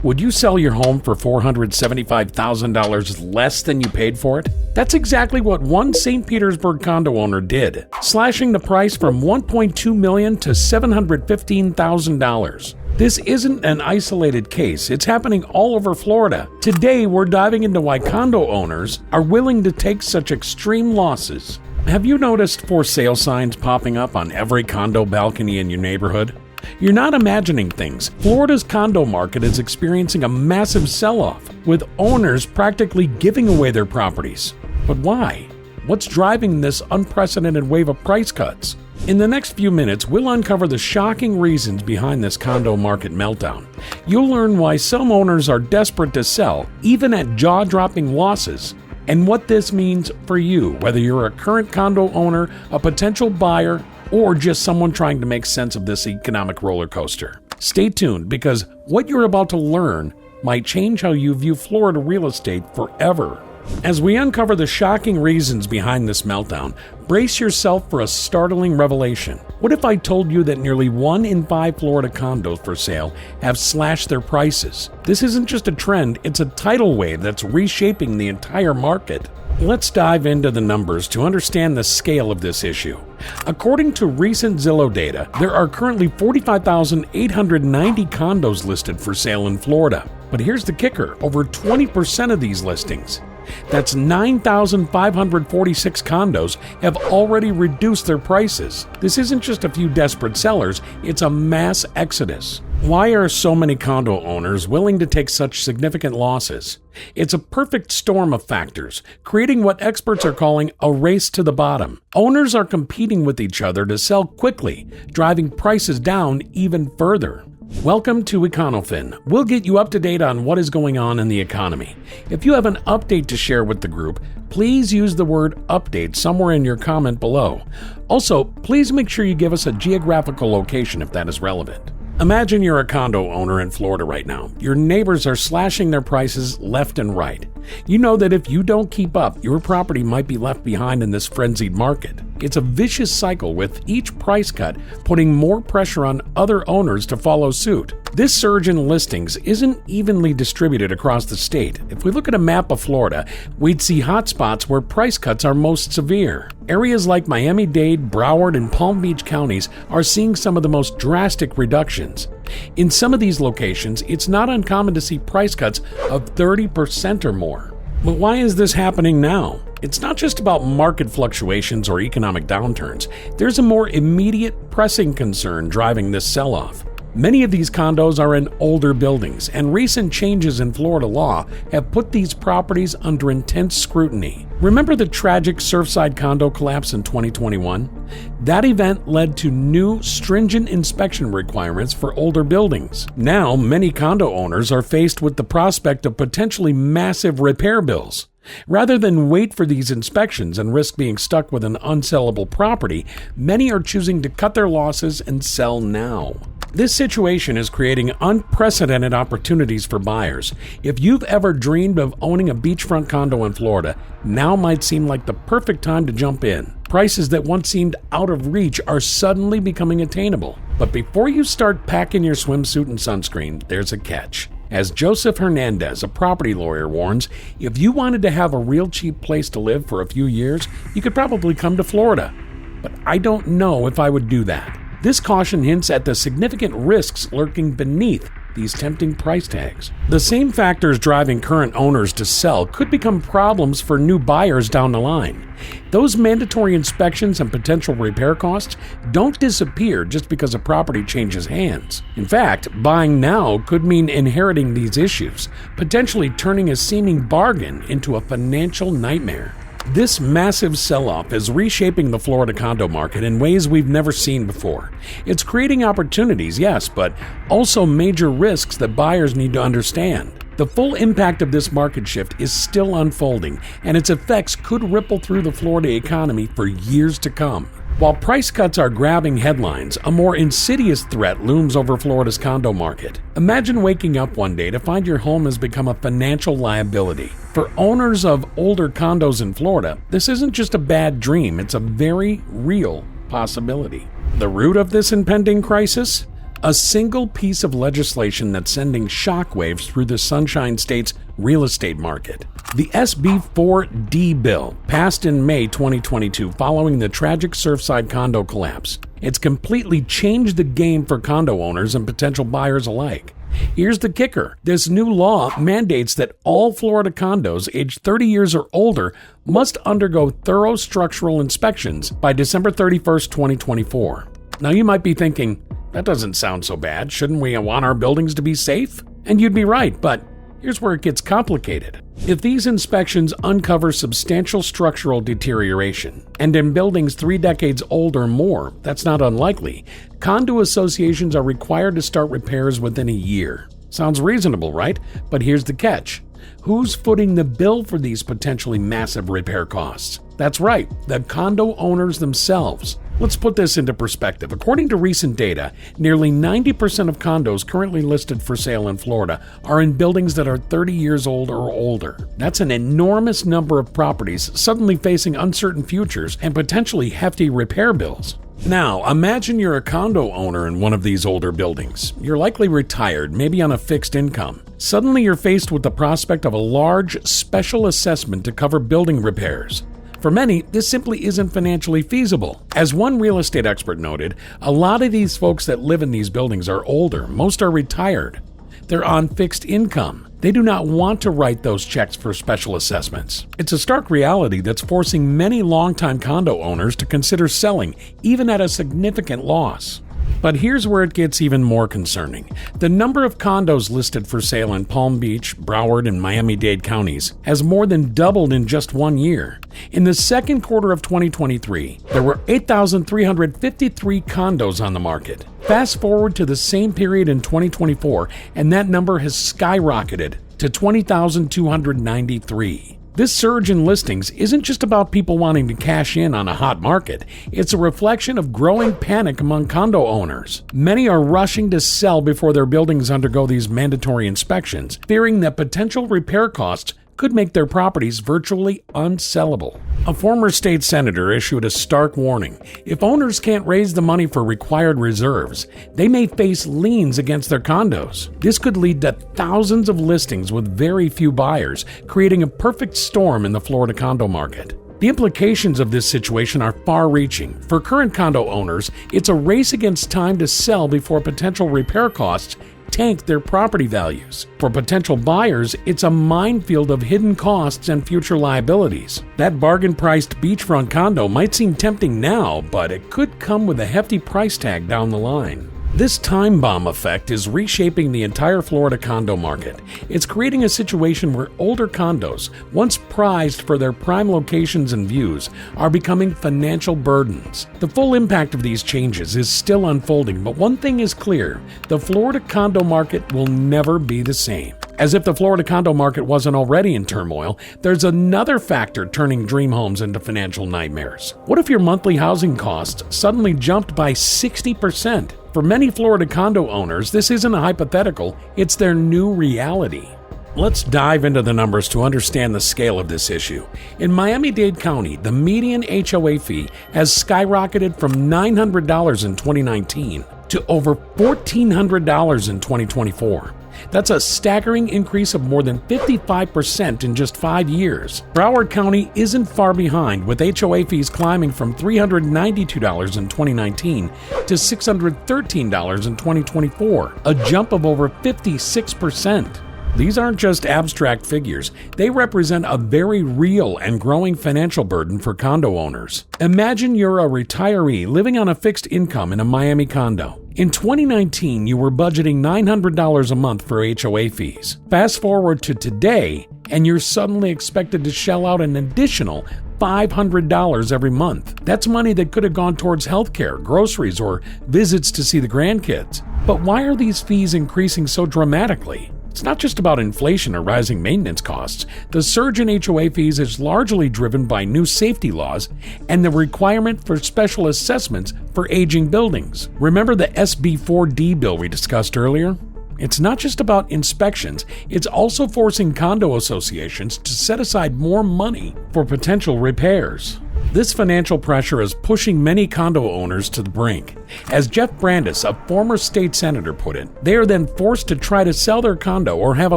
Would you sell your home for $475,000 less than you paid for it? That's exactly what one St. Petersburg condo owner did, slashing the price from $1.2 million to $715,000. This isn't an isolated case, it's happening all over Florida. Today, we're diving into why condo owners are willing to take such extreme losses. Have you noticed for sale signs popping up on every condo balcony in your neighborhood? You're not imagining things. Florida's condo market is experiencing a massive sell-off, with owners practically giving away their properties. But why? What's driving this unprecedented wave of price cuts? In the next few minutes, we'll uncover the shocking reasons behind this condo market meltdown. You'll learn why some owners are desperate to sell, even at jaw-dropping losses, and what this means for you, whether you're a current condo owner, a potential buyer, or just someone trying to make sense of this economic roller coaster. Stay tuned, because what you're about to learn might change how you view Florida real estate forever. As we uncover the shocking reasons behind this meltdown, brace yourself for a startling revelation. What if I told you that nearly 1 in 5 Florida condos for sale have slashed their prices? This isn't just a trend, it's a tidal wave that's reshaping the entire market. Let's dive into the numbers to understand the scale of this issue. According to recent Zillow data, there are currently 45,890 condos listed for sale in Florida. But here's the kicker, over 20% of these listings, that's 9,546 condos, have already reduced their prices. This isn't just a few desperate sellers, it's a mass exodus. Why are so many condo owners willing to take such significant losses? It's a perfect storm of factors, creating what experts are calling a race to the bottom. Owners are competing with each other to sell quickly, driving prices down even further. Welcome to EconoFin. We'll get you up to date on what is going on in the economy. If you have an update to share with the group, please use the word update somewhere in your comment below. Also, please make sure you give us a geographical location if that is relevant. Imagine you're a condo owner in Florida right now. Your neighbors are slashing their prices left and right. You know that if you don't keep up, your property might be left behind in this frenzied market. It's a vicious cycle, with each price cut putting more pressure on other owners to follow suit. This surge in listings isn't evenly distributed across the state. If we look at a map of Florida, we'd see hotspots where price cuts are most severe. Areas like Miami-Dade, Broward, and Palm Beach counties are seeing some of the most drastic reductions. In some of these locations, it's not uncommon to see price cuts of 30% or more. But why is this happening now? It's not just about market fluctuations or economic downturns. There's a more immediate, pressing concern driving this sell-off. Many of these condos are in older buildings, and recent changes in Florida law have put these properties under intense scrutiny. Remember the tragic Surfside condo collapse in 2021? That event led to new, stringent inspection requirements for older buildings. Now, many condo owners are faced with the prospect of potentially massive repair bills. Rather than wait for these inspections and risk being stuck with an unsellable property, many are choosing to cut their losses and sell now. This situation is creating unprecedented opportunities for buyers. If you've ever dreamed of owning a beachfront condo in Florida, now might seem like the perfect time to jump in. Prices that once seemed out of reach are suddenly becoming attainable. But before you start packing your swimsuit and sunscreen, there's a catch. As Joseph Hernandez, a property lawyer, warns, if you wanted to have a real cheap place to live for a few years, you could probably come to Florida. But I don't know if I would do that. This caution hints at the significant risks lurking beneath these tempting price tags. The same factors driving current owners to sell could become problems for new buyers down the line. Those mandatory inspections and potential repair costs don't disappear just because a property changes hands. In fact, buying now could mean inheriting these issues, potentially turning a seeming bargain into a financial nightmare. This massive sell-off is reshaping the Florida condo market in ways we've never seen before. It's creating opportunities, yes, but also major risks that buyers need to understand. The full impact of this market shift is still unfolding, and its effects could ripple through the Florida economy for years to come. While price cuts are grabbing headlines, a more insidious threat looms over Florida's condo market. Imagine waking up one day to find your home has become a financial liability. For owners of older condos in Florida, this isn't just a bad dream, it's a very real possibility. The root of this impending crisis? A single piece of legislation that's sending shockwaves through the Sunshine State's real estate market. The SB 4D bill passed in May 2022 following the tragic Surfside condo collapse. It's completely changed the game for condo owners and potential buyers alike. Here's the kicker. This new law mandates that all Florida condos aged 30 years or older must undergo thorough structural inspections by December 31st, 2024. Now you might be thinking, that doesn't sound so bad. Shouldn't we want our buildings to be safe? And you'd be right, but here's where it gets complicated. If these inspections uncover substantial structural deterioration, and in buildings 3 decades old or more, that's not unlikely, condo associations are required to start repairs within a year. Sounds reasonable, right? But here's the catch. Who's footing the bill for these potentially massive repair costs? That's right, the condo owners themselves. Let's put this into perspective. According to recent data, nearly 90% of condos currently listed for sale in Florida are in buildings that are 30 years old or older. That's an enormous number of properties suddenly facing uncertain futures and potentially hefty repair bills. Now, imagine you're a condo owner in one of these older buildings. You're likely retired, maybe on a fixed income. Suddenly you're faced with the prospect of a large special assessment to cover building repairs. For many, this simply isn't financially feasible. As one real estate expert noted, a lot of these folks that live in these buildings are older. Most are retired. They're on fixed income. They do not want to write those checks for special assessments. It's a stark reality that's forcing many longtime condo owners to consider selling, even at a significant loss. But here's where it gets even more concerning. The number of condos listed for sale in Palm Beach, Broward, and Miami-Dade counties has more than doubled in just 1 year. In the second quarter of 2023, there were 8,353 condos on the market. Fast forward to the same period in 2024, and that number has skyrocketed to 20,293. This surge in listings isn't just about people wanting to cash in on a hot market. It's a reflection of growing panic among condo owners. Many are rushing to sell before their buildings undergo these mandatory inspections, fearing that potential repair costs could make their properties virtually unsellable. A former state senator issued a stark warning. If owners can't raise the money for required reserves, they may face liens against their condos. This could lead to thousands of listings with very few buyers, creating a perfect storm in the Florida condo market. The implications of this situation are far-reaching. For current condo owners, it's a race against time to sell before potential repair costs tank their property values. For potential buyers, it's a minefield of hidden costs and future liabilities. That bargain-priced beachfront condo might seem tempting now, but it could come with a hefty price tag down the line. This time bomb effect is reshaping the entire Florida condo market. It's creating a situation where older condos, once prized for their prime locations and views, are becoming financial burdens. The full impact of these changes is still unfolding, but one thing is clear: the Florida condo market will never be the same. As if the Florida condo market wasn't already in turmoil, there's another factor turning dream homes into financial nightmares. What if your monthly housing costs suddenly jumped by 60%? For many Florida condo owners, this isn't a hypothetical, it's their new reality. Let's dive into the numbers to understand the scale of this issue. In Miami-Dade County, the median HOA fee has skyrocketed from $900 in 2019 to over $1,400 in 2024. That's a staggering increase of more than 55% in just 5 years. Broward County isn't far behind, with HOA fees climbing from $392 in 2019 to $613 in 2024, a jump of over 56%. These aren't just abstract figures. They represent a very real and growing financial burden for condo owners. Imagine you're a retiree living on a fixed income in a Miami condo. In 2019, you were budgeting $900 a month for HOA fees. Fast forward to today, and you're suddenly expected to shell out an additional $500 every month. That's money that could have gone towards healthcare, groceries, or visits to see the grandkids. But why are these fees increasing so dramatically? It's not just about inflation or rising maintenance costs. The surge in HOA fees is largely driven by new safety laws and the requirement for special assessments for aging buildings. Remember the SB 4D bill we discussed earlier? It's not just about inspections, it's also forcing condo associations to set aside more money for potential repairs. This financial pressure is pushing many condo owners to the brink. As Jeff Brandes, a former state senator, put it, they are then forced to try to sell their condo or have a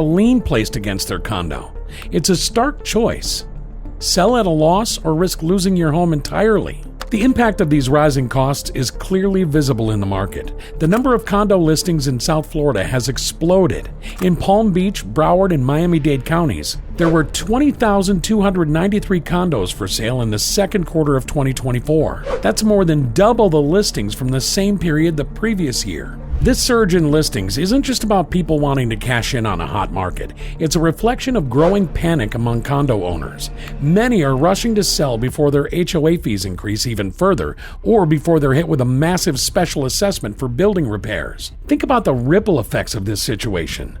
lien placed against their condo. It's a stark choice. Sell at a loss or risk losing your home entirely. The impact of these rising costs is clearly visible in the market. The number of condo listings in South Florida has exploded. In Palm Beach, Broward, and Miami-Dade counties, there were 20,293 condos for sale in the second quarter of 2024. That's more than double the listings from the same period the previous year. This surge in listings isn't just about people wanting to cash in on a hot market. It's a reflection of growing panic among condo owners. Many are rushing to sell before their HOA fees increase even further, or before they're hit with a massive special assessment for building repairs. Think about the ripple effects of this situation.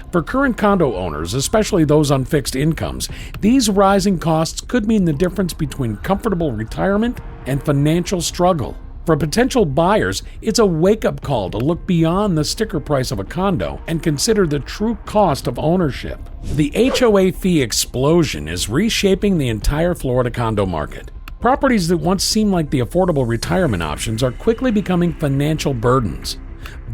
For current condo owners, especially those on fixed incomes, these rising costs could mean the difference between comfortable retirement and financial struggle. For potential buyers, it's a wake-up call to look beyond the sticker price of a condo and consider the true cost of ownership. The HOA fee explosion is reshaping the entire Florida condo market. Properties that once seemed like the affordable retirement options are quickly becoming financial burdens.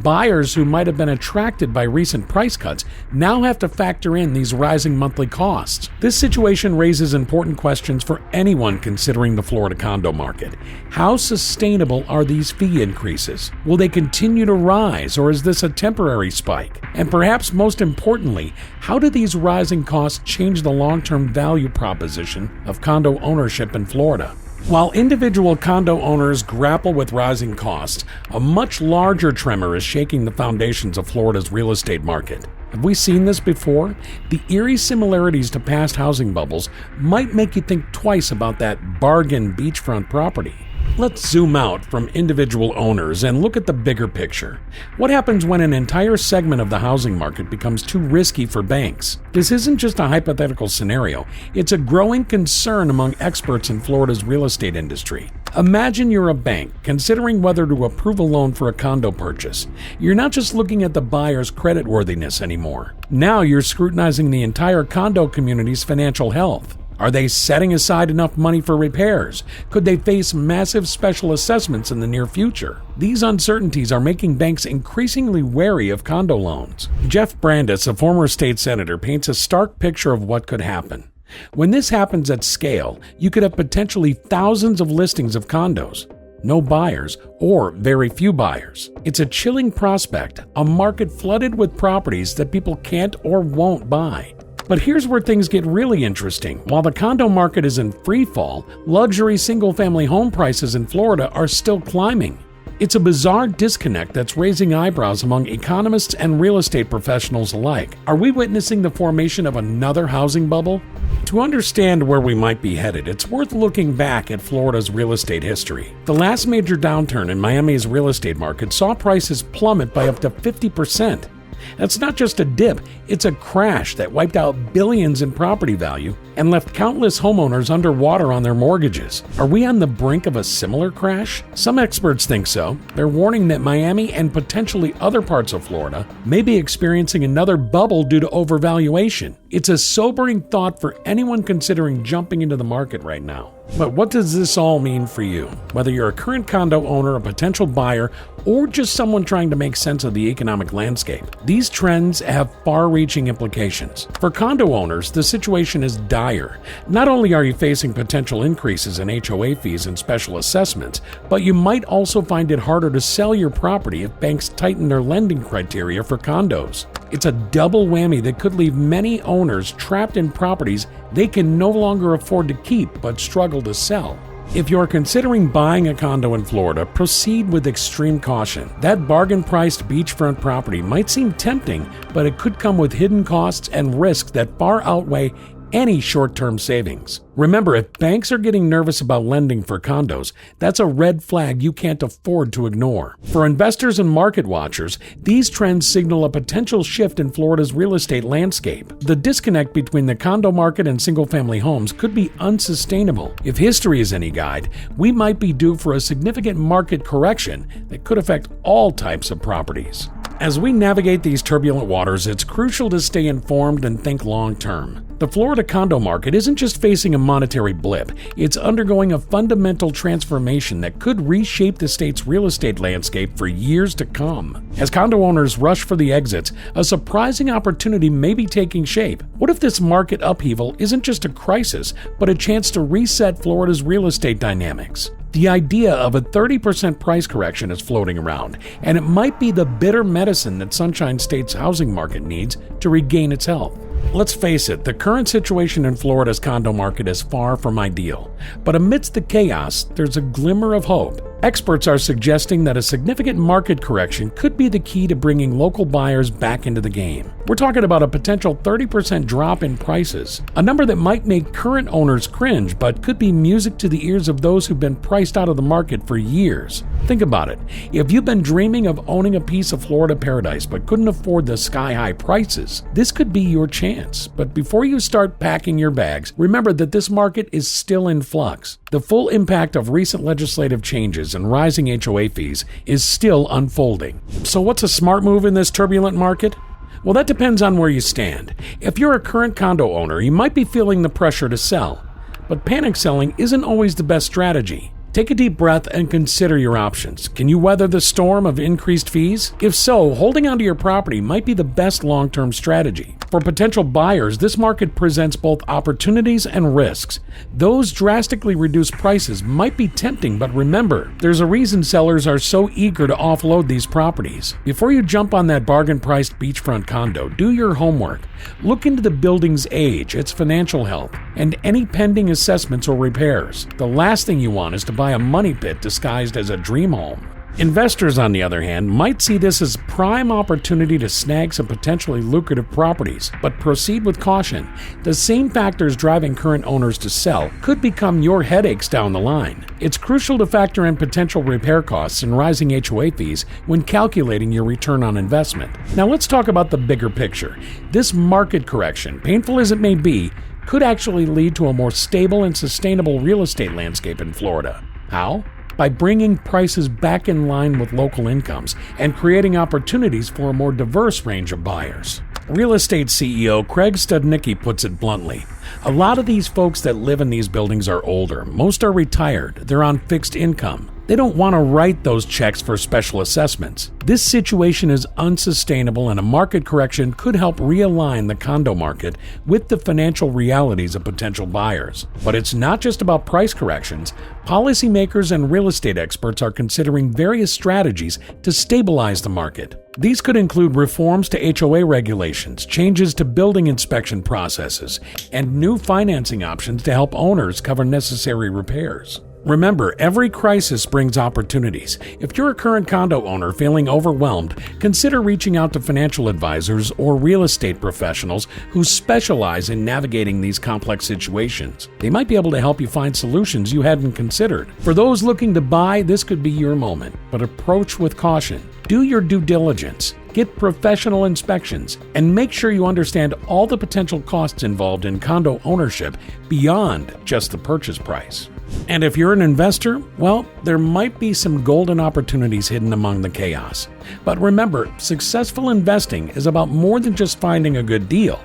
Buyers who might have been attracted by recent price cuts now have to factor in these rising monthly costs. This situation raises important questions for anyone considering the Florida condo market. How sustainable are these fee increases? Will they continue to rise, or is this a temporary spike? And perhaps most importantly, how do these rising costs change the long-term value proposition of condo ownership in Florida? While individual condo owners grapple with rising costs, a much larger tremor is shaking the foundations of Florida's real estate market. Have we seen this before? The eerie similarities to past housing bubbles might make you think twice about that bargain beachfront property. Let's zoom out from individual owners and look at the bigger picture. What happens when an entire segment of the housing market becomes too risky for banks? This isn't just a hypothetical scenario, it's a growing concern among experts in Florida's real estate industry. Imagine you're a bank considering whether to approve a loan for a condo purchase. You're not just looking at the buyer's creditworthiness anymore. Now you're scrutinizing the entire condo community's financial health. Are they setting aside enough money for repairs? Could they face massive special assessments in the near future? These uncertainties are making banks increasingly wary of condo loans. Jeff Brandes, a former state senator, paints a stark picture of what could happen. When this happens at scale, you could have potentially thousands of listings of condos, no buyers, or very few buyers. It's a chilling prospect, a market flooded with properties that people can't or won't buy. But here's where things get really interesting. While the condo market is in free fall, luxury single-family home prices in Florida are still climbing. It's a bizarre disconnect that's raising eyebrows among economists and real estate professionals alike. Are we witnessing the formation of another housing bubble? To understand where we might be headed, it's worth looking back at Florida's real estate history. The last major downturn in Miami's real estate market saw prices plummet by up to 50%. That's not just a dip, it's a crash that wiped out billions in property value and left countless homeowners underwater on their mortgages. Are we on the brink of a similar crash? Some experts think so. They're warning that Miami and potentially other parts of Florida may be experiencing another bubble due to overvaluation. It's a sobering thought for anyone considering jumping into the market right now. But what does this all mean for you? Whether you're a current condo owner, a potential buyer, or just someone trying to make sense of the economic landscape, these trends have far-reaching implications. For condo owners, the situation is dire. Not only are you facing potential increases in HOA fees and special assessments, but you might also find it harder to sell your property if banks tighten their lending criteria for condos. It's a double whammy that could leave many owners trapped in properties they can no longer afford to keep but struggle to sell. If you're considering buying a condo in Florida, proceed with extreme caution. That bargain-priced beachfront property might seem tempting, but it could come with hidden costs and risks that far outweigh any short-term savings. Remember, if banks are getting nervous about lending for condos, that's a red flag you can't afford to ignore. For investors and market watchers, these trends signal a potential shift in Florida's real estate landscape. The disconnect between the condo market and single-family homes could be unsustainable. If history is any guide, we might be due for a significant market correction that could affect all types of properties. As we navigate these turbulent waters, it's crucial to stay informed and think long-term. The Florida condo market isn't just facing a monetary blip, it's undergoing a fundamental transformation that could reshape the state's real estate landscape for years to come. As condo owners rush for the exits, a surprising opportunity may be taking shape. What if this market upheaval isn't just a crisis, but a chance to reset Florida's real estate dynamics? The idea of a 30% price correction is floating around, and it might be the bitter medicine that Sunshine State's housing market needs to regain its health. Let's face it, the current situation in Florida's condo market is far from ideal. But amidst the chaos, there's a glimmer of hope. Experts are suggesting that a significant market correction could be the key to bringing local buyers back into the game. We're talking about a potential 30% drop in prices, a number that might make current owners cringe but could be music to the ears of those who've been priced out of the market for years. Think about it. If you've been dreaming of owning a piece of Florida paradise but couldn't afford the sky-high prices, this could be your chance. But before you start packing your bags, remember that this market is still in flux. The full impact of recent legislative changes and rising HOA fees is still unfolding. So what's a smart move in this turbulent market? Well, that depends on where you stand. If you're a current condo owner, you might be feeling the pressure to sell. But panic selling isn't always the best strategy. Take a deep breath and consider your options. Can you weather the storm of increased fees? If so, holding onto your property might be the best long-term strategy. For potential buyers, this market presents both opportunities and risks. Those drastically reduced prices might be tempting, but remember, there's a reason sellers are so eager to offload these properties. Before you jump on that bargain-priced beachfront condo, do your homework. Look into the building's age, its financial health, and any pending assessments or repairs. The last thing you want is to buy a money pit disguised as a dream home. Investors, on the other hand, might see this as prime opportunity to snag some potentially lucrative properties, but proceed with caution. The same factors driving current owners to sell could become your headaches down the line. It's crucial to factor in potential repair costs and rising HOA fees when calculating your return on investment. Now let's talk about the bigger picture. This market correction, painful as it may be, could actually lead to a more stable and sustainable real estate landscape in Florida. How? By bringing prices back in line with local incomes and creating opportunities for a more diverse range of buyers. Real estate CEO Craig Studnicki puts it bluntly. A lot of these folks that live in these buildings are older. Most are retired. They're on fixed income. They don't want to write those checks for special assessments. This situation is unsustainable, and a market correction could help realign the condo market with the financial realities of potential buyers. But it's not just about price corrections. Policymakers and real estate experts are considering various strategies to stabilize the market. These could include reforms to HOA regulations, changes to building inspection processes, and new financing options to help owners cover necessary repairs. Remember, every crisis brings opportunities. If you're a current condo owner feeling overwhelmed, consider reaching out to financial advisors or real estate professionals who specialize in navigating these complex situations. They might be able to help you find solutions you hadn't considered. For those looking to buy, this could be your moment, but approach with caution. Do your due diligence. Get professional inspections, and make sure you understand all the potential costs involved in condo ownership beyond just the purchase price. And if you're an investor, well, there might be some golden opportunities hidden among the chaos. But remember, successful investing is about more than just finding a good deal.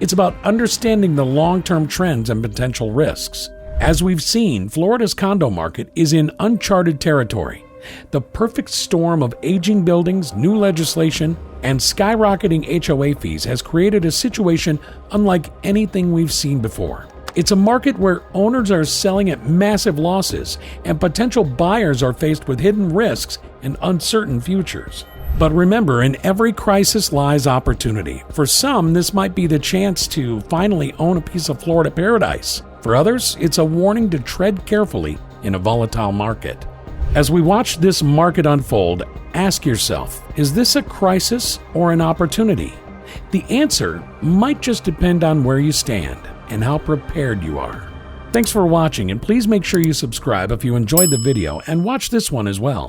It's about understanding the long-term trends and potential risks. As we've seen, Florida's condo market is in uncharted territory. The perfect storm of aging buildings, new legislation, and skyrocketing HOA fees has created a situation unlike anything we've seen before. It's a market where owners are selling at massive losses, and potential buyers are faced with hidden risks and uncertain futures. But remember, in every crisis lies opportunity. For some, this might be the chance to finally own a piece of Florida paradise. For others, it's a warning to tread carefully in a volatile market. As we watch this market unfold, ask yourself, is this a crisis or an opportunity? The answer might just depend on where you stand and how prepared you are. Thanks for watching, and please make sure you subscribe if you enjoyed the video and watch this one as well.